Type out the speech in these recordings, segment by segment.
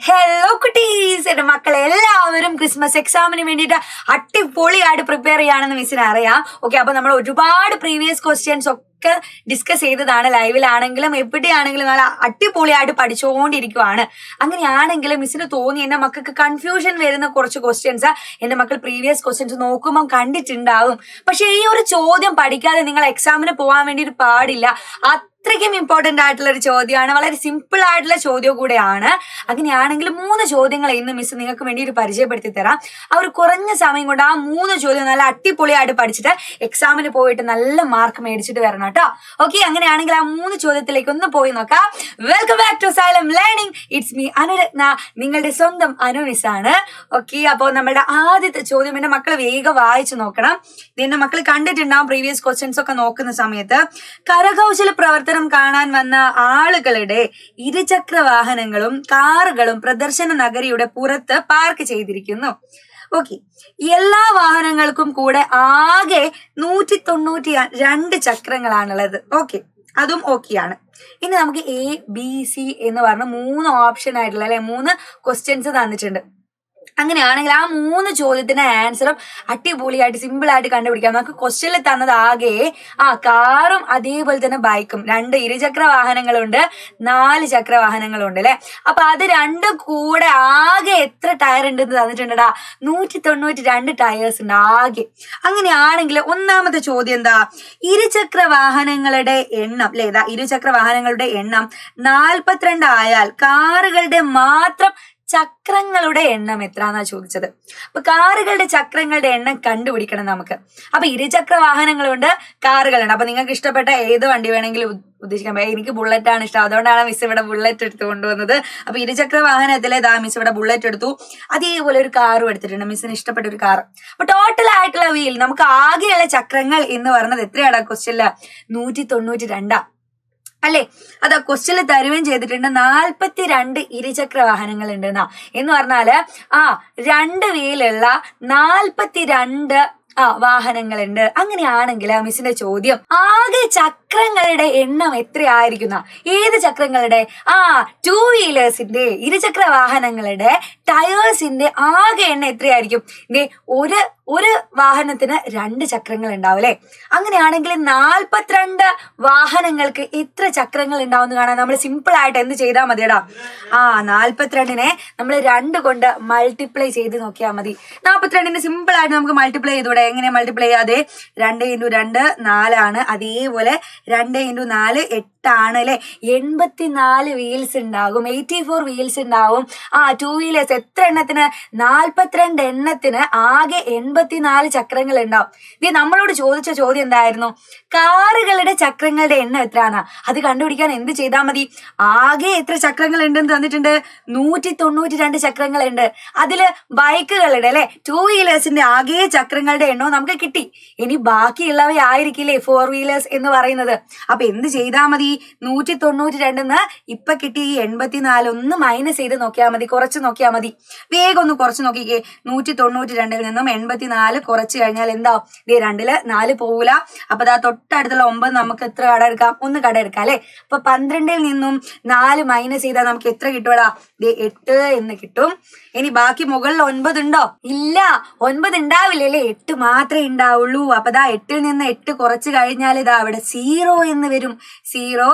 Hello കുട്ടീസ്, എന്റെ മക്കളെ എല്ലാവരും ക്രിസ്മസ് എക്സാമിന് വേണ്ടിയിട്ട് അടിപൊളിയായിട്ട് പ്രിപ്പയർ ചെയ്യാണെന്ന് മിസ്സിന് അറിയാം. ഓക്കെ, അപ്പൊ നമ്മൾ ഒരുപാട് പ്രീവിയസ് ക്വസ്റ്റ്യൻസ് ഒക്കെ ഡിസ്കസ് ചെയ്തതാണ്. ലൈവിലാണെങ്കിലും എവിടെയാണെങ്കിലും നല്ല അടിപൊളിയായിട്ട് പഠിച്ചുകൊണ്ടിരിക്കുവാണ്. അങ്ങനെയാണെങ്കിലും മിസ്സിന് തോന്നി എന്റെ മക്കൾക്ക് കൺഫ്യൂഷൻ വരുന്ന കുറച്ച് ക്വസ്റ്റ്യൻസ് എന്റെ മക്കൾ പ്രീവിയസ് ക്വസ്റ്റ്യൻസ് നോക്കുമ്പോൾ കണ്ടിട്ടുണ്ടാവും. പക്ഷെ ഈ ഒരു ചോദ്യം പഠിക്കാതെ നിങ്ങൾ എക്സാമിന് പോകാൻ വേണ്ടിയിട്ട് പാടില്ല. അത്രയ്ക്കും ഇമ്പോർട്ടന്റ് ആയിട്ടുള്ള ഒരു ചോദ്യമാണ്, വളരെ സിമ്പിൾ ആയിട്ടുള്ള ചോദ്യം കൂടെയാണ്. അങ്ങനെയാണെങ്കിൽ 3 ചോദ്യങ്ങൾ ഇന്ന് മിസ് നിങ്ങൾക്ക് വേണ്ടി ഒരു പരിചയപ്പെടുത്തി തരാം. ആ ഒരു കുറഞ്ഞ സമയം കൊണ്ട് ആ 3 ചോദ്യം നല്ല അടിപൊളിയായിട്ട് പഠിച്ചിട്ട് എക്സാമിന് പോയിട്ട് നല്ല മാർക്ക് മേടിച്ചിട്ട് വരണം കേട്ടോ. ഓക്കെ, അങ്ങനെയാണെങ്കിൽ ആ 3 ചോദ്യത്തിലേക്ക് ഒന്ന് പോയി നോക്കാം. Welcome back to Xylem Learning. It's me Anuratna, നിങ്ങളുടെ സ്വന്തം അനു മിസ് ആണ്. ഓക്കെ, അപ്പോൾ നമ്മുടെ ആദ്യത്തെ ചോദ്യം എന്റെ മക്കൾ വേഗം വായിച്ചു നോക്കണം. എന്റെ മക്കൾ കണ്ടിട്ടുണ്ടാവും പ്രീവിയസ് ക്വസ്റ്റ്യൻസ് ഒക്കെ നോക്കുന്ന സമയത്ത്. കരകൗശല പ്രവർത്തനം കാണാൻ വന്ന ആളുകളുടെ ഇരുചക്ര വാഹനങ്ങളും കാറുകളും പ്രദർശന നഗരിയുടെ പുറത്ത് പാർക്ക് ചെയ്തിരിക്കുന്നു. ഓക്കെ, എല്ലാ വാഹനങ്ങൾക്കും കൂടെ ആകെ 192 ചക്രങ്ങളാണുള്ളത്. ഓക്കെ, അതും ഓക്കെയാണ്. ഇനി നമുക്ക് ABC എന്ന് പറഞ്ഞ 3 ഓപ്ഷൻ ആയിട്ടുള്ള 3 ക്വസ്റ്റ്യൻസ് തന്നിട്ടുണ്ട്. അങ്ങനെയാണെങ്കിൽ ആ 3 ചോദ്യത്തിന്റെ ആൻസറും അടിപൊളിയായിട്ട് സിമ്പിൾ ആയിട്ട് കണ്ടുപിടിക്കാം. നമുക്ക് ക്വസ്റ്റ്യനിൽ തന്നത് ആകെ കാറും അതേപോലെ തന്നെ ബൈക്കും, 2 ഇരുചക്ര വാഹനങ്ങളുണ്ട്, 4 ചക്ര വാഹനങ്ങളുണ്ട് അല്ലെ. അപ്പൊ അത് രണ്ടും കൂടെ ആകെ എത്ര ടയർ ഉണ്ടെന്ന് തന്നിട്ടുണ്ടടാ? 192 ടയേഴ്സ് ഉണ്ട് ആകെ. അങ്ങനെയാണെങ്കിൽ ഒന്നാമത്തെ ചോദ്യം എന്താ? ഇരുചക്ര വാഹനങ്ങളുടെ എണ്ണം അല്ലെ, ഇരുചക്ര വാഹനങ്ങളുടെ എണ്ണം 42 ആയാൽ കാറുകളുടെ മാത്രം ചക്രങ്ങളുടെ എണ്ണം എത്രന്നാ ചോദിച്ചത്. അപ്പൊ കാറുകളുടെ ചക്രങ്ങളുടെ എണ്ണം കണ്ടുപിടിക്കണം നമുക്ക്. അപ്പൊ ഇരുചക്ര വാഹനങ്ങളുണ്ട്, കാറുകളുണ്ട്. അപ്പൊ നിങ്ങൾക്ക് ഇഷ്ടപ്പെട്ട ഏത് വണ്ടി വേണമെങ്കിലും ഉദ്ദേശിക്കാം. എനിക്ക് ബുള്ളറ്റ് ആണ് ഇഷ്ടം, അതുകൊണ്ടാണ് മിസ് ഇവിടെ ബുള്ളറ്റ് എടുത്ത് കൊണ്ടുവന്നത്. അപ്പൊ ഇരുചക്ര വാഹനത്തിലെ മിസ് ഇവിടെ ബുള്ളറ്റ് എടുത്തു. അതേപോലെ ഒരു കാറും എടുത്തിട്ടുണ്ട്, മിസ്സിന് ഇഷ്ടപ്പെട്ട ഒരു കാർ. അപ്പൊ ടോട്ടൽ ആയിട്ടുള്ള വീൽ നമുക്ക് ആകെയുള്ള ചക്രങ്ങൾ എന്ന് പറയുന്നത് എത്രയാണ് ക്വസ്റ്റ്യനില്? 192 അല്ലെ. അത് ക്വസ്റ്റ്യനിൽ തരുകയും ചെയ്തിട്ടുണ്ട്. 42 ഇരുചക്ര വാഹനങ്ങൾ ഉണ്ട് എന്ന് പറഞ്ഞാല് 2 വീലുള്ള 42 വാഹനങ്ങളുണ്ട്. അങ്ങനെയാണെങ്കിൽ മിസ്സിന്റെ ചോദ്യം ആകെ ചക്രങ്ങളുടെ എണ്ണം എത്രയായിരിക്കുന്ന? ഏത് ചക്രങ്ങളുടെ? 2 വീലേഴ്സിന്റെ, ഇരുചക്ര വാഹനങ്ങളുടെ ടയേഴ്സിന്റെ ആകെ എണ്ണം എത്രയായിരിക്കും? ഒരു വാഹനത്തിന് 2 ചക്രങ്ങൾ ഉണ്ടാവും അല്ലെ. അങ്ങനെയാണെങ്കിൽ 42 വാഹനങ്ങൾക്ക് എത്ര ചക്രങ്ങൾ ഉണ്ടാവും എന്ന് കാണാൻ നമ്മൾ സിമ്പിൾ ആയിട്ട് എന്ത് ചെയ്താൽ മതിയടാ? 42നെ നമ്മൾ 2 കൊണ്ട് മൾട്ടിപ്ലൈ ചെയ്ത് നോക്കിയാൽ മതി. 42നെ സിമ്പിൾ ആയിട്ട് നമുക്ക് മൾട്ടിപ്ലൈ ചെയ്തൂടെ? എങ്ങനെ മൾട്ടിപ്ലൈ ചെയ്യാതെ? 2 × 2 4 ആണ്. അതേപോലെ 2 × 4 8 ആണ് അല്ലെ. 84 വീൽസ് ഉണ്ടാകും, 84 വീൽസ് ഉണ്ടാവും. 2 വീലേഴ്സ് എത്ര എണ്ണത്തിന്? 42 എണ്ണത്തിന് ആകെ 84 ചക്രങ്ങൾ ഉണ്ടാവും. ഇത് നമ്മളോട് ചോദിച്ച ചോദ്യം എന്തായിരുന്നു? കാറുകളുടെ ചക്രങ്ങളുടെ എണ്ണം എത്രയാണ്? അത് കണ്ടുപിടിക്കാൻ എന്ത് ചെയ്താൽ മതി? ആകെ എത്ര ചക്രങ്ങൾ ഉണ്ടെന്ന് തന്നിട്ടുണ്ട്? 192 ചക്രങ്ങളുണ്ട്. അതില് ബൈക്കുകളുടെ അല്ലെ, 2 വീലേഴ്സിന്റെ ആകെ ചക്രങ്ങളുടെ എണ്ണവും നമുക്ക് കിട്ടി. ഇനി ബാക്കിയുള്ളവയായിരിക്കില്ലേ 4 വീലേഴ്സ് എന്ന് പറയുന്നത്. അപ്പൊ എന്ത് ചെയ്താൽ മതി? 192 ഇപ്പൊ കിട്ടി 84 ഒന്ന് മൈനസ് ചെയ്ത് നോക്കിയാൽ മതി, കുറച്ച് നോക്കിയാൽ മതി. വേഗം ഒന്ന് കുറച്ച് നോക്കിക്കേ. 192 നിന്നും 84 കുറച്ച് കഴിഞ്ഞാൽ എന്താ? 2ല് 4 പോകൂല. അപ്പൊ തൊട്ടടുത്തുള്ള 9 നമുക്ക് എത്ര കട എടുക്കാം? 1 കട എടുക്കാം അല്ലെ. അപ്പൊ 12ൽ നിന്നും 4 മൈനസ് ചെയ്താൽ നമുക്ക് എത്ര കിട്ടുവടാ? 8 എന്ന് കിട്ടും. ഇനി ബാക്കി മുകളിൽ 9 ഉണ്ടോ? ഇല്ല, 9 ഉണ്ടാവില്ലല്ലേ, 8 മാത്രമേ ഉണ്ടാവുള്ളൂ. അപ്പൊ 8ൽ നിന്ന് 8 കുറച്ച് കഴിഞ്ഞാൽ അവിടെ 0 എന്ന് വരും. 0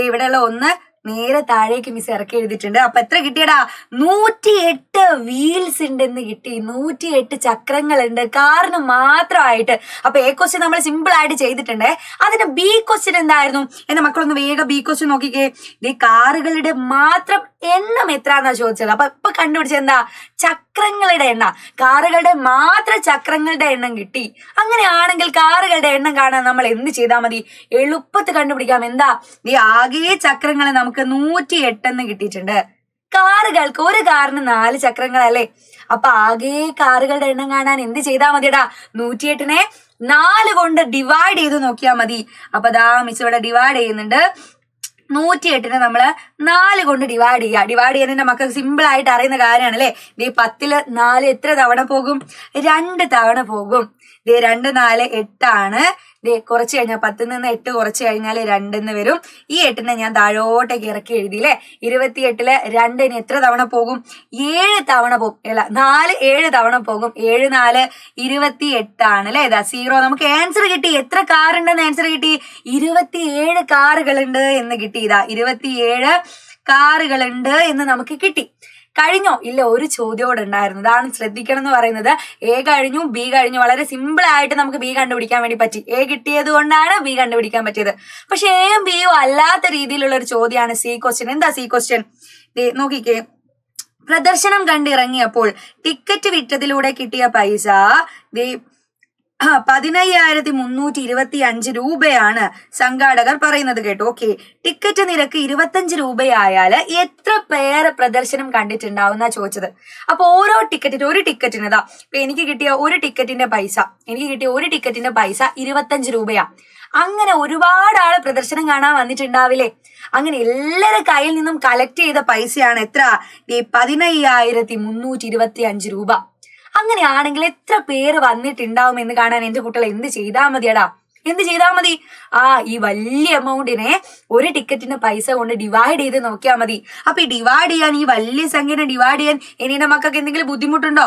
ഇവിടെയുള്ള 1 നേരെ താഴേക്ക് മിസ് ഇറക്കി എഴുതിയിട്ടുണ്ട്. അപ്പൊ എത്ര കിട്ടിയടാ? 108 വീൽസ് ഉണ്ടെന്ന് കിട്ടി. 108 ചക്രങ്ങളുണ്ട് കാറിന് മാത്രമായിട്ട്. അപ്പൊ A ക്വസ്റ്റ്യൻ നമ്മൾ സിമ്പിൾ ആയിട്ട് ചെയ്തിട്ടുണ്ട്. അതിന്റെ B ക്വസ്റ്റ്യൻ എന്തായിരുന്നു? എന്റെ മക്കളൊന്ന് വേഗം B ക്വസ്റ്റ്യൻ നോക്കിക്കേ. ഈ കാറുകളുടെ മാത്രം എണ്ണം എത്രന്നാ ചോദിച്ചത്. അപ്പൊ ഇപ്പൊ കണ്ടുപിടിച്ചത് എന്താ? ചക്രങ്ങളുടെ എണ്ണം. കാറുകളുടെ മാത്രം ചക്രങ്ങളുടെ എണ്ണം കിട്ടി. അങ്ങനെയാണെങ്കിൽ കാറുകളുടെ എണ്ണം കാണാൻ നമ്മൾ എന്ത് ചെയ്താൽ മതി? എളുപ്പത്തിൽ കണ്ടുപിടിക്കാം. എന്താ? ഈ ആകെ ചക്രങ്ങൾ നമുക്ക് 108 എന്ന് കിട്ടിയിട്ടുണ്ട്. കാറുകൾക്ക് ഒരു കാറിന് 4 ചക്രങ്ങളല്ലേ. അപ്പൊ ആകെ കാറുകളുടെ എണ്ണം കാണാൻ എന്ത് ചെയ്താൽ മതിയടാ? 108നെ 4 കൊണ്ട് ഡിവൈഡ് ചെയ്ത് നോക്കിയാൽ മതി. അപ്പൊ മിസ് ഇവിടെ ഡിവൈഡ് ചെയ്യുന്നുണ്ട്. 108നെ നമ്മള് 4 കൊണ്ട് ഡിവൈഡ് ചെയ്യുക. ഡിവൈഡ് ചെയ്യുന്നതിന്റെ മക്കൾക്ക് സിമ്പിൾ ആയിട്ട് അറിയുന്ന കാര്യമാണ് അല്ലെ. 10ല് 4 എത്ര തവണ പോകും? 2 തവണ പോകും. 2 4 8 ആണ്. കുറച്ച് കഴിഞ്ഞാൽ 10 നിന്ന് 8 കുറച്ച് കഴിഞ്ഞാൽ 2 വരും. ഈ 8 ഞാൻ താഴോട്ടേക്ക് ഇറക്കി എഴുതിയില്ലേ. 28 2 എത്ര തവണ പോകും? 7 തവണ പോകും. അല്ല 4 7 തവണ പോകും. 7 4 28 ആണ് അല്ലെ. ഇതാ 0. നമുക്ക് ആൻസർ കിട്ടി. എത്ര കാർ ഉണ്ടെന്ന് ആൻസർ കിട്ടി? 27 കാറുകളുണ്ട് എന്ന് കിട്ടി. ഇതാ 27 കാറുകളുണ്ട് എന്ന് നമുക്ക് കിട്ടി. കഴിഞ്ഞോ? ഇല്ല, ഒരു ചോദ്യോടെ ഉണ്ടായിരുന്നു. ഇതാണ് ശ്രദ്ധിക്കണം എന്ന് പറയുന്നത്. എ കഴിഞ്ഞു, ബി കഴിഞ്ഞു. വളരെ സിമ്പിൾ ആയിട്ട് നമുക്ക് ബി കണ്ടുപിടിക്കാൻ വേണ്ടി പറ്റി. എ കിട്ടിയത് കൊണ്ടാണ് ബി കണ്ടുപിടിക്കാൻ പറ്റിയത്. പക്ഷെ എയും ബിയും അല്ലാത്ത രീതിയിലുള്ള ഒരു ചോദ്യമാണ് സി ക്വസ്റ്റ്യൻ. എന്താ സി ക്വസ്റ്റ്യൻ? നോക്കിക്കേ. പ്രദർശനം കണ്ടിറങ്ങിയപ്പോൾ ടിക്കറ്റ് വിറ്റതിലൂടെ കിട്ടിയ പൈസ 15,325 രൂപയാണ് സംഘാടകർ പറയുന്നത് കേട്ടോ. ഓക്കെ, ടിക്കറ്റ് നിരക്ക് 25 രൂപയായാല് എത്ര പേര് പ്രദർശനം കണ്ടിട്ടുണ്ടാവുന്ന ചോദിച്ചത്. അപ്പൊ ഓരോ ടിക്കറ്റിന് ഒരു ടിക്കറ്റിന് ഇതാ ഇപ്പൊ എനിക്ക് കിട്ടിയ ഒരു ടിക്കറ്റിന്റെ പൈസ 25 രൂപയാ. അങ്ങനെ ഒരുപാട് ആള് പ്രദർശനം കാണാൻ വന്നിട്ടുണ്ടാവില്ലേ. അങ്ങനെ എല്ലാവരുടെ കയ്യിൽ നിന്നും കളക്ട് ചെയ്ത പൈസയാണ് എത്ര? 15,325 രൂപ. അങ്ങനെയാണെങ്കിൽ എത്ര പേര് വന്നിട്ടുണ്ടാവും എന്ന് കാണാൻ എന്റെ കുട്ടികൾ എന്ത് ചെയ്താൽ മതിയടാ? എന്ത് ചെയ്താൽ മതി? ഈ വലിയ എമൗണ്ടിനെ ഒരു ടിക്കറ്റിന്റെ പൈസ കൊണ്ട് ഡിവൈഡ് ചെയ്ത് നോക്കിയാൽ മതി. അപ്പൊ ഈ ഡിവൈഡ് ചെയ്യാൻ, ഈ വലിയ സംഖ്യനെ ഡിവൈഡ് ചെയ്യാൻ എന്റെ മക്കൾക്ക് എന്തെങ്കിലും ബുദ്ധിമുട്ടുണ്ടോ?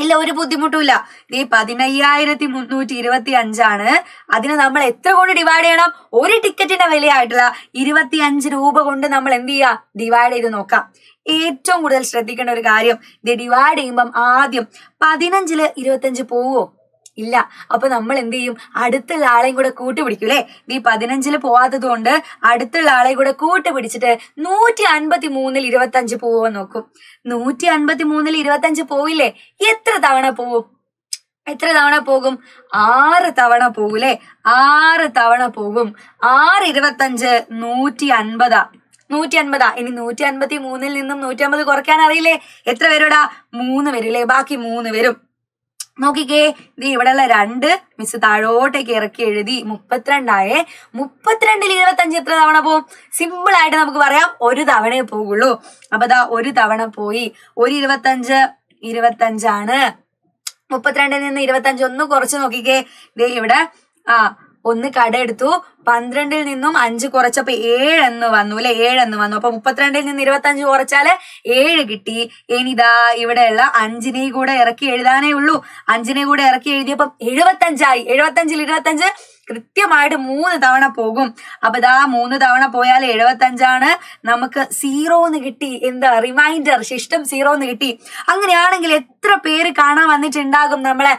ഇല്ല, ഒരു ബുദ്ധിമുട്ടുമില്ല. 15,325 അതിന് നമ്മൾ എത്ര കൊണ്ട് ഡിവൈഡ് ചെയ്യണം? ഒരു ടിക്കറ്റിന്റെ വിലയായിട്ടുള്ള 25 രൂപ കൊണ്ട് നമ്മൾ എന്ത് ചെയ്യാ? ഡിവൈഡ് ചെയ്ത് നോക്കാം. ഏറ്റവും കൂടുതൽ ശ്രദ്ധിക്കേണ്ട ഒരു കാര്യം, ഇത് ഡിവൈഡ് ചെയ്യുമ്പം ആദ്യം 15 25 പോവോ? ഇല്ല. അപ്പൊ നമ്മൾ എന്ത് ചെയ്യും? അടുത്തുള്ള ആളെയും കൂടെ കൂട്ടുപിടിക്കും അല്ലെ. ഈ 15 പോവാത്തത് കൊണ്ട് അടുത്തുള്ള ആളെയും കൂടെ കൂട്ടുപിടിച്ചിട്ട് 153 25 പോവോ നോക്കും. 153 25 പോയില്ലേ? എത്ര തവണ പോവും? 6 തവണ പോകൂലേ. 6 തവണ പോകും. 6 25 150. ഇനി 153 നിന്നും 150 കുറയ്ക്കാൻ അറിയില്ലേ? എത്ര വരൂടാ? 3 വരില്ലേ. ബാക്കി 3 വരും. നോക്കിക്കേ, ഇത് ഇവിടെയുള്ള 2 മിസ് താഴോട്ടേക്ക് ഇറക്കി എഴുതി. 32 32 25 എത്ര തവണ പോവും? സിമ്പിൾ ആയിട്ട് നമുക്ക് പറയാം, ഒരു തവണയെ പോകുള്ളൂ. അപ്പൊ ദാ ഒരു തവണ പോയി. ഒരു 25 ആണ്. 32 നിന്ന് 25 ഒന്ന് കുറച്ച് നോക്കിക്കേ. ദേ ഇവിടെ ഒന്ന് കട എടുത്തു. 12 നിന്നും 5 കുറച്ചപ്പോ 7 എന്ന് വന്നു അല്ലെ. 7 എന്ന് വന്നു. അപ്പൊ 32 നിന്ന് 25 കുറച്ചാല് 7 കിട്ടി. ഇനിതാ ഇവിടെയുള്ള 5 കൂടെ ഇറക്കി എഴുതാനേ ഉള്ളൂ. 5 കൂടെ ഇറക്കി എഴുതിയപ്പം 75 ആയി. 75 25 കൃത്യമായിട്ട് 3 തവണ പോകും. അപ്പൊ ഇതാ 3 തവണ പോയാൽ 75 ആണ്. നമുക്ക് 0 എന്ന് കിട്ടി. എന്താ റിമൈൻഡർ, ശിഷ്ടം 0 എന്ന് കിട്ടി. അങ്ങനെയാണെങ്കിൽ എത്ര പേര് കാണാൻ വന്നിട്ടുണ്ടാകും നമ്മളെ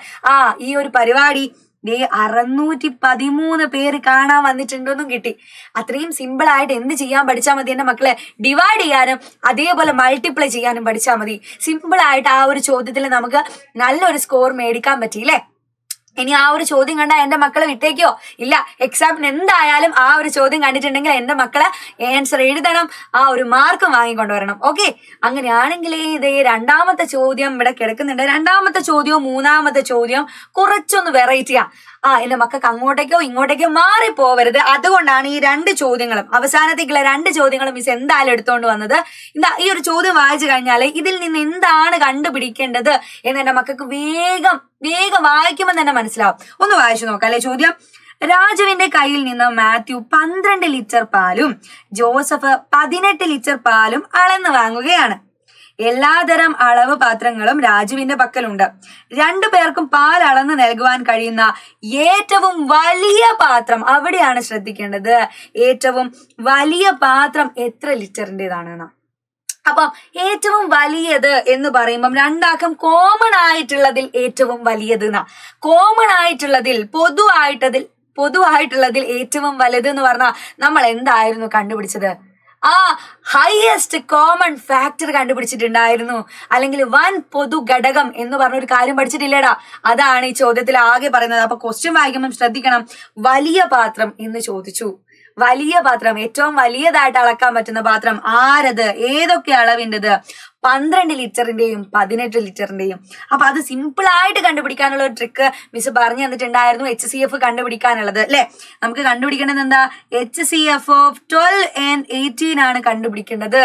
ഈ ഒരു പരിപാടി? 613 പേര് കാണാൻ വന്നിട്ടുണ്ടെന്നും കിട്ടി. അത്രയും സിമ്പിൾ ആയിട്ട് എന്ത് ചെയ്യാൻ പഠിച്ചാൽ മതി എന്റെ മക്കളെ? ഡിവൈഡ് ചെയ്യാനും അതേപോലെ മൾട്ടിപ്ലൈ ചെയ്യാനും പഠിച്ചാൽ മതി. സിമ്പിൾ ആയിട്ട് ആ ഒരു ചോദ്യത്തിൽ നമുക്ക് നല്ലൊരു സ്കോർ മേടിക്കാൻ പറ്റിയില്ലേ. ഇനി ആ ഒരു ചോദ്യം കണ്ടാൽ എന്റെ മക്കളെ വിട്ടേക്കോ? ഇല്ല. എക്സാമിന് എന്തായാലും ആ ഒരു ചോദ്യം കണ്ടിട്ടുണ്ടെങ്കിൽ എന്റെ മക്കളെ ആൻസർ എഴുതണം, ആ ഒരു മാർക്കും വാങ്ങിക്കൊണ്ടുവരണം. ഓക്കെ, അങ്ങനെയാണെങ്കിൽ ഇതേ രണ്ടാമത്തെ ചോദ്യം ഇവിടെ കിടക്കുന്നുണ്ട്. രണ്ടാമത്തെ ചോദ്യവും മൂന്നാമത്തെ ചോദ്യം കുറച്ചൊന്ന് വെറൈറ്റിയാ. എന്റെ മക്കൾക്ക് അങ്ങോട്ടേക്കോ ഇങ്ങോട്ടേക്കോ മാറിപ്പോവരുത്. അതുകൊണ്ടാണ് ഈ 2 ചോദ്യങ്ങളും, അവസാനത്തേക്കുള്ള 2 ചോദ്യങ്ങളും മിസ് എന്തായാലും എടുത്തോണ്ട് വന്നത്. ഈ ഒരു ചോദ്യം വായിച്ചു കഴിഞ്ഞാല് ഇതിൽ നിന്ന് എന്താണ് കണ്ടുപിടിക്കേണ്ടത് എന്ന് എന്റെ മക്കൾക്ക് വേഗം വായിക്കുമ്പോൾ തന്നെ മനസ്സിലാവും. ഒന്ന് വായിച്ചു നോക്കാം അല്ലെ ചോദ്യം. രാജുവിന്റെ കയ്യിൽ നിന്ന് മാത്യു 12 ലിറ്റർ പാലും ജോസഫ് 18 ലിറ്റർ പാലും അളന്ന് വാങ്ങുകയാണ്. എല്ലാതരം അളവ് പാത്രങ്ങളും രാജുവിന്റെ പക്കലുണ്ട്. 2 പേർക്കും പാൽ അളന്ന് നൽകുവാൻ കഴിയുന്ന ഏറ്റവും വലിയ പാത്രം, അവിടെയാണ് ശ്രദ്ധിക്കേണ്ടത്, ഏറ്റവും വലിയ പാത്രം എത്ര ലിറ്ററിൻ്റെതാണെന്ന്. അപ്പം ഏറ്റവും വലിയത് എന്ന് പറയുമ്പം രണ്ടാക്കും കോമൺ ആയിട്ടുള്ളതിൽ ഏറ്റവും വലിയത് എന്നാ. കോമൺ ആയിട്ടുള്ളതിൽ പൊതുവായിട്ടുള്ളതിൽ ഏറ്റവും വലുത് എന്ന് പറഞ്ഞാൽ നമ്മൾ എന്തായിരുന്നു കണ്ടുപിടിച്ചത്? ഹയസ്റ്റ് കോമൺ ഫാക്ടർ കണ്ടുപിടിച്ചിട്ടുണ്ടായിരുന്നു. അല്ലെങ്കിൽ വൻ പൊതു ഘടകം എന്ന് പറഞ്ഞൊരു കാര്യം പഠിച്ചിട്ടില്ലേടാ? അതാണ് ഈ ചോദ്യത്തിൽ ആകെ പറയുന്നത്. അപ്പൊ ക്വസ്റ്റ്യൻ വായിക്കുമ്പോൾ ശ്രദ്ധിക്കണം. വലിയ പാത്രം എന്ന് ചോദിച്ചു. വലിയ പാത്രം, ഏറ്റവും വലിയതായിട്ട് അളക്കാൻ പറ്റുന്ന പാത്രം ആരത്? ഏതൊക്കെ അളവിൻ്റെത്? 12 ലിറ്ററിന്റെയും 18 ലിറ്ററിന്റെയും. അപ്പൊ അത് സിമ്പിൾ ആയിട്ട് കണ്ടുപിടിക്കാനുള്ള ഒരു ട്രിക്ക് മിസ് പറഞ്ഞു തന്നിട്ടുണ്ടായിരുന്നു. HCF കണ്ടുപിടിക്കാനുള്ളത് അല്ലെ. നമുക്ക് കണ്ടുപിടിക്കേണ്ടത് എന്താ? HCF ഓഫ് 12 and 18 ആണ് കണ്ടുപിടിക്കേണ്ടത്.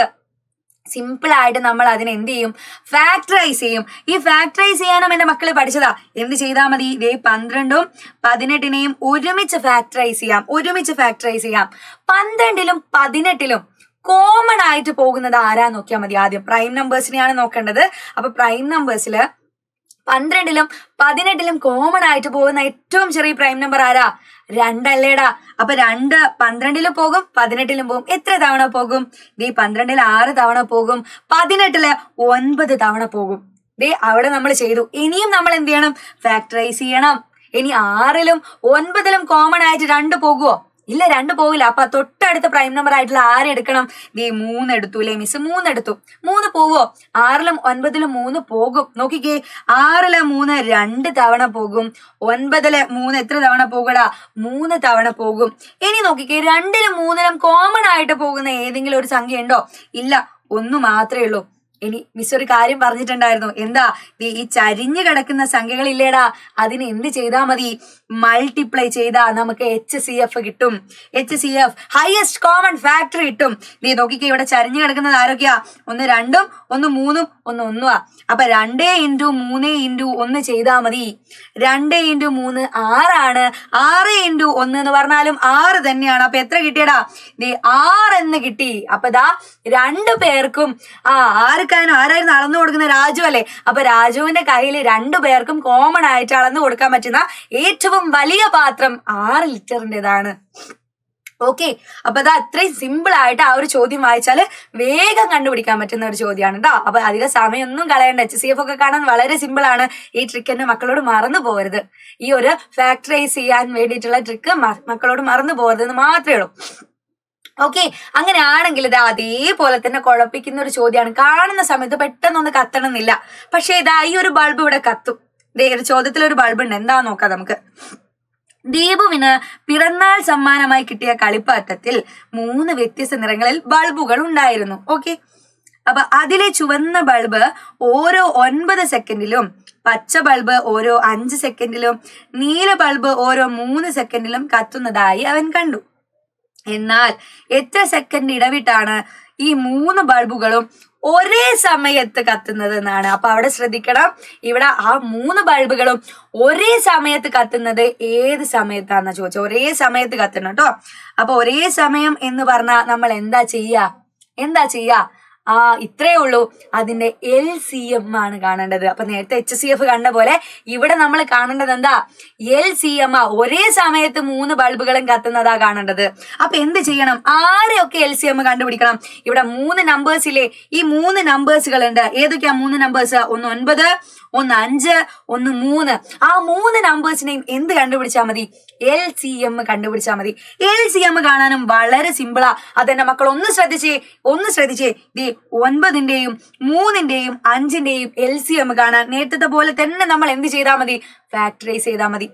സിമ്പിൾ ആയിട്ട് നമ്മൾ അതിനെ എന്ത് ചെയ്യും, ഫാക്ടറൈസ് ചെയ്യും. ഈ ഫാക്ടറൈസ് ചെയ്യാനും എന്റെ മക്കള് പഠിച്ചതാ. എന്ത് ചെയ്താൽ മതി, ഇതേ 12ഉം 18നെയും ഒരുമിച്ച് ഫാക്ടറൈസ് ചെയ്യാം. 12ലും 18ലും കോമൺ ആയിട്ട് പോകുന്നത് ആരാ നോക്കിയാൽ മതി. ആദ്യം പ്രൈം നമ്പേഴ്സിനെയാണ് നോക്കേണ്ടത്. അപ്പൊ പ്രൈം നമ്പേഴ്സില് 12ലും 18ലും കോമൺ ആയിട്ട് പോകുന്ന ഏറ്റവും ചെറിയ പ്രൈം നമ്പർ ആരാ? 2 അല്ലേടാ. അപ്പൊ 2 12ലും പോകും, 18ലും പോകും. എത്ര തവണ പോകും? ദേ 12ൽ 6 തവണ പോകും, 18ല് 9 തവണ പോകും. ദേ അവിടെ നമ്മൾ ചെയ്തു. ഇനിയും നമ്മൾ എന്ത് ചെയ്യണം, ഫാക്ടറൈസ് ചെയ്യണം. ഇനി 6ലും 9ലും കോമൺ ആയിട്ട് 2 പോകുവോ? ഇല്ല, 2 പോവില്ല. അപ്പൊ തൊട്ടടുത്ത പ്രൈം നമ്പർ ആയിട്ടുള്ള ആരെടുക്കണം? ദേ 3 എടുത്തു അല്ലെ മിസ്? 3 എടുത്തു. 3 പോവോ? 6ലും 9ലും 3 പോകും. നോക്കിക്കേ, 6ല് 3 2 തവണ പോകും, 9ല് 3 എത്ര തവണ പോകടാ? 3 തവണ പോകും. ഇനി നോക്കിക്കേ, 2ലും 3ലും കോമൺ ആയിട്ട് പോകുന്ന ഏതെങ്കിലും ഒരു സംഖ്യ ഉണ്ടോ? ഇല്ല, 1 മാത്രമേ ഉള്ളൂ. ഇനി മിസ് ഒരു കാര്യം പറഞ്ഞിട്ടുണ്ടായിരുന്നു. എന്താ? ഈ ചരിഞ്ഞു കിടക്കുന്ന സംഖ്യകളില്ലേടാ, അതിന് എന്ത് ചെയ്താൽ മതി? മൾട്ടിപ്ലൈ ചെയ്താ നമുക്ക് HCF കിട്ടും. HCF ഹയസ്റ്റ് കോമൺ ഫാക്ടർ കിട്ടും. നീ നോക്കിക്കേ, ഇവിടെ ചരിഞ്ഞു കിടക്കുന്നത് ആരൊക്കെയാ? 1 2ഉം 1 3ഉം 1 1 അപ്പൊ 2 × 3 × 1 ചെയ്താ മതി. 2 × 3 6 ആണ്. 6 × 1 എന്ന് പറഞ്ഞാലും 6 തന്നെയാണ്. അപ്പൊ എത്ര കിട്ടിയടാ? 6 എന്ന് കിട്ടി. അപ്പൊ ദാ 2 പേർക്കും ആരായിരുന്നു അളന്നു കൊടുക്കുന്ന? രാജു അല്ലെ? അപ്പൊ രാജുവിന്റെ കയ്യിൽ 2 പേർക്കും കോമൺ ആയിട്ട് അളന്നു കൊടുക്കാൻ പറ്റുന്ന ഏറ്റവും വലിയ പാത്രം 6 ലിറ്ററിൻ്റെതാണ്. ഓക്കെ, അപ്പൊ അത് അത്രയും സിമ്പിൾ ആയിട്ട് ആ ഒരു ചോദ്യം വായിച്ചാല് വേഗം കണ്ടുപിടിക്കാൻ പറ്റുന്ന ഒരു ചോദ്യമാണ് കേട്ടോ. അപ്പൊ അധികം സമയമൊന്നും കളയണ്ട. HCF ഒക്കെ കാണാൻ വളരെ സിമ്പിൾ ആണ്. ഈ ട്രിക്ക് എന്നെ മക്കളോട് മറന്നു പോകരുത്. ഈ ഒരു ഫാക്ടറൈസ് ചെയ്യാൻ വേണ്ടിയിട്ടുള്ള ട്രിക്ക് മക്കളോട് മറന്നു പോകരുതെന്ന് മാത്രമേ ഉള്ളൂ. ഓക്കെ, അങ്ങനെയാണെങ്കിൽ ഇത് അതേപോലെ തന്നെ കുഴപ്പിക്കുന്ന ഒരു ചോദ്യമാണ്. കാണുന്ന സമയത്ത് പെട്ടെന്നൊന്ന് കത്തണമെന്നില്ല. പക്ഷെ ഇതാ ഈ ഒരു ബൾബ് ഇവിടെ കത്തും. ഒരു ചോദ്യത്തിലൊരു ബൾബ് ഉണ്ട്. എന്താ നോക്കാം നമുക്ക്. ദീപുവിന് പിറന്നാൾ സമ്മാനമായി കിട്ടിയ കളിപ്പാട്ടത്തിൽ 3 വ്യത്യസ്ത നിറങ്ങളിൽ ബൾബുകൾ ഉണ്ടായിരുന്നു. ഓക്കെ, അപ്പൊ അതിലെ ചുവന്ന ബൾബ് ഓരോ 9 സെക്കൻഡിലും, പച്ച ബൾബ് ഓരോ 5 സെക്കൻഡിലും, നീല ബൾബ് ഓരോ 3 സെക്കൻഡിലും കത്തുന്നതായി അവൻ കണ്ടു. എന്നാൽ എത്ര സെക്കൻഡ് ഇടവിട്ടാണ് ഈ 3 ബൾബുകളും ഒരേ സമയത്ത് കത്തുന്നത് എന്നാണ്. അപ്പൊ അവിടെ ശ്രദ്ധിക്കണം, ഇവിടെ ആ 3 ബൾബുകളും ഒരേ സമയത്ത് കത്തുന്നത് ഏത് സമയത്താണെന്ന് ചോദിച്ചാൽ ഒരേ സമയത്ത് കത്തണം കേട്ടോ. അപ്പൊ ഒരേ സമയം എന്ന് പറഞ്ഞാൽ നമ്മൾ എന്താ ചെയ്യാ? ഇത്രേ ഉള്ളൂ. അതിന്റെ LCM ആണ് കാണേണ്ടത്. അപ്പൊ നേരത്തെ HCF കണ്ട പോലെ ഇവിടെ നമ്മൾ കാണേണ്ടത് എന്താ? LCM. ഒരേ സമയത്ത് 3 ബൾബുകളും കത്തുന്നതാ കാണേണ്ടത്. അപ്പൊ എന്ത് ചെയ്യണം? ആരെയൊക്കെ LCM കണ്ടുപിടിക്കണം? ഇവിടെ 3 നമ്പേഴ്സിലെ ഈ 3 നമ്പേഴ്സുകൾ ഉണ്ട്. ഏതൊക്കെയാ 3 നമ്പേഴ്സ്? 1 9, 1 5, 1 3. ആ 3 നമ്പേഴ്സിനെയും എന്ത് കണ്ടുപിടിച്ചാൽ മതി? LCM കണ്ടുപിടിച്ചാൽ മതി. LCM കാണാനും വളരെ സിമ്പിളാ. അതെന്റെ മക്കൾ ഒന്ന് ശ്രദ്ധിച്ചേ. 9ന്റെയും 3ന്റെയും 5ന്റെയും LCM കാണാൻ നേരത്തെ പോലെ തന്നെ നമ്മൾ എന്ത് ചെയ്താൽ മതി? ഫാക്ടറൈസ് ചെയ്താൽ മതി.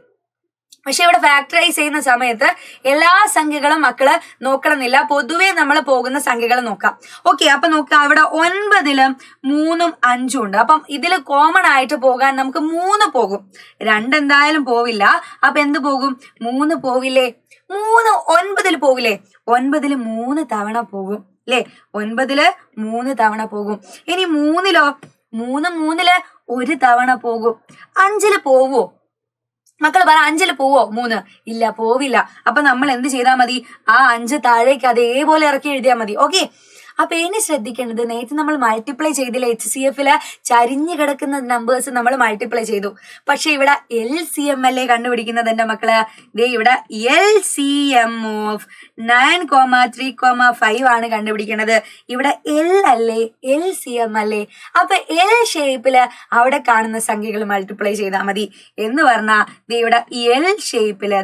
പക്ഷെ ഇവിടെ ഫാക്ടറൈസ് ചെയ്യുന്ന സമയത്ത് എല്ലാ സംഖ്യകളും മക്കള് നോക്കണമെന്നില്ല. പൊതുവെ നമ്മൾ പോകുന്ന സംഖ്യകൾ നോക്കാം. ഓക്കെ, അപ്പൊ നോക്കാം. ഇവിടെ 9ലും 3ഉം 5ഉം ഉണ്ട്. അപ്പം ഇതിൽ കോമൺ ആയിട്ട് പോകാൻ നമുക്ക് 3 പോകും. 2 എന്തായാലും പോവില്ല. അപ്പൊ എന്ത് പോകും? 3 പോവില്ലേ? 3 9ൽ പോവില്ലേ? 9ൽ 3 തവണ പോകും അല്ലെ? 9ല് 3 തവണ പോകും. ഇനി 3ലോ? 3ല് 1 തവണ പോകും. 5ല് പോവോ? മക്കള് പറ, 5ല് പോവോ? 3 ഇല്ല, പോവില്ല. അപ്പൊ നമ്മൾ എന്ത് ചെയ്താൽ മതി? ആ 5 താഴേക്ക് അതേപോലെ ഇറക്കി എഴുതിയാൽ മതി. ഓക്കെ, അപ്പൊ ഇനി ശ്രദ്ധിക്കേണ്ടത്, നേരത്തെ നമ്മൾ മൾട്ടിപ്ലൈ ചെയ്തില്ല. HCFല് ചരിഞ്ഞു കിടക്കുന്ന നമ്പേഴ്സ് നമ്മൾ മൾട്ടിപ്ലൈ ചെയ്തു. പക്ഷെ ഇവിടെ LCM അല്ലേ കണ്ടുപിടിക്കുന്നത് എന്റെ മക്കള്? ഇവിടെ LCM ഓഫ് 9,3,5 ആണ് കണ്ടുപിടിക്കുന്നത്. ഇവിടെ L അല്ലേ? LCM അല്ലേ? അപ്പൊ L ഷേപ്പില് അവിടെ കാണുന്ന സംഖ്യകൾ മൾട്ടിപ്ലൈ ചെയ്താൽ മതി. എന്ന് പറഞ്ഞാ ഇവിടെ L ഷേപ്പില്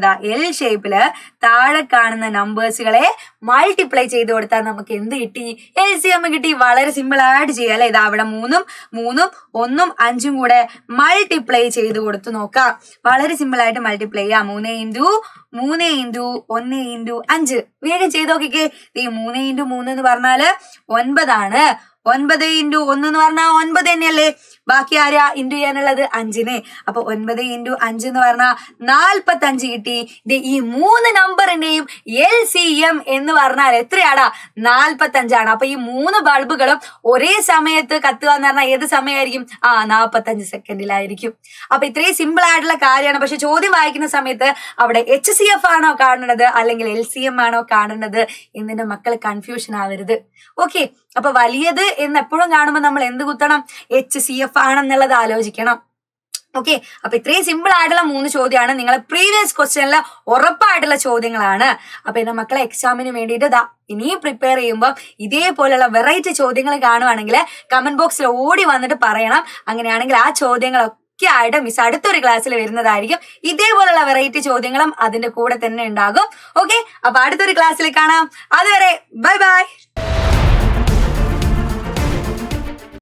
താഴെ കാണുന്ന നമ്പേഴ്സുകളെ മൾട്ടിപ്ലൈ ചെയ്ത് കൊടുത്താൽ നമുക്ക് എന്ത് കിട്ടി? LCM കിട്ടി. വളരെ സിമ്പിൾ ആയിട്ട് ചെയ്യാം അല്ലെ? ഇതാ അവിടെ 3ഉം 1ഉം 5ഉം കൂടെ മൾട്ടിപ്ലൈ ചെയ്ത് കൊടുത്തു നോക്കാം. വളരെ സിമ്പിൾ ആയിട്ട് മൾട്ടിപ്ലൈ ചെയ്യാം. 3 × 1 × 5. വേഗം ചെയ്ത് നോക്കിക്കേ. 3 × 3 എന്ന് പറഞ്ഞാല് 9 ആണ്. 9 × 1 എന്ന് പറഞ്ഞാൽ 9 തന്നെയല്ലേ? ബാക്കി ആരാ ഇൻറ്റു ചെയ്യാനുള്ളത്? 5നെ. അപ്പൊ 9 × 5 എന്ന് പറഞ്ഞാൽ 45 കിട്ടി. ഈ 3 നമ്പറിന്റെയും LCM എന്ന് പറഞ്ഞാൽ എത്രയാടാ? 45 ആണ്. അപ്പൊ ഈ 3 ബൾബുകളും ഒരേ സമയത്ത് കത്തുക എന്ന് പറഞ്ഞാൽ ഏത് സമയമായിരിക്കും? 45 സെക്കൻഡിലായിരിക്കും. അപ്പൊ ഇത്രയും സിമ്പിൾ ആയിട്ടുള്ള കാര്യമാണ്. പക്ഷെ ചോദ്യം വായിക്കുന്ന സമയത്ത് അവിടെ HCF ആണോ കാണുന്നത് അല്ലെങ്കിൽ LCM ആണോ കാണുന്നത് എന്നിന്റെ മക്കൾ കൺഫ്യൂഷൻ ആവരുത്. ഓക്കെ, അപ്പൊ വലിയത് എന്ന് എപ്പോഴും കാണുമ്പോൾ നമ്മൾ എന്ത് കുത്തണം? HCF ആണെന്നുള്ളത് ആലോചിക്കണം. ഓക്കെ, അപ്പൊ ഇത്രയും സിമ്പിൾ ആയിട്ടുള്ള 3 ചോദ്യമാണ് നിങ്ങളെ പ്രീവിയസ് ക്വസ്റ്റ്യനിലെ ഉറപ്പായിട്ടുള്ള ചോദ്യങ്ങളാണ്. അപ്പൊ എന്റെ മക്കളെ എക്സാമിന് വേണ്ടിയിട്ട് ഇനിയും പ്രിപ്പയർ ചെയ്യുമ്പോൾ ഇതേപോലെയുള്ള വെറൈറ്റി ചോദ്യങ്ങൾ കാണുവാണെങ്കിൽ കമന്റ് ബോക്സിൽ ഓടി വന്നിട്ട് പറയണം. അങ്ങനെയാണെങ്കിൽ ആ ചോദ്യങ്ങളൊക്കെ ആയിട്ട് മിസ് അടുത്തൊരു ക്ലാസ്സിൽ വരുന്നതായിരിക്കും. ഇതേപോലുള്ള വെറൈറ്റി ചോദ്യങ്ങളും അതിന്റെ കൂടെ തന്നെ ഉണ്ടാകും. ഓക്കെ, അപ്പൊ അടുത്തൊരു ക്ലാസ്സിൽ കാണാം. അതുവരെ ബൈ ബൈ.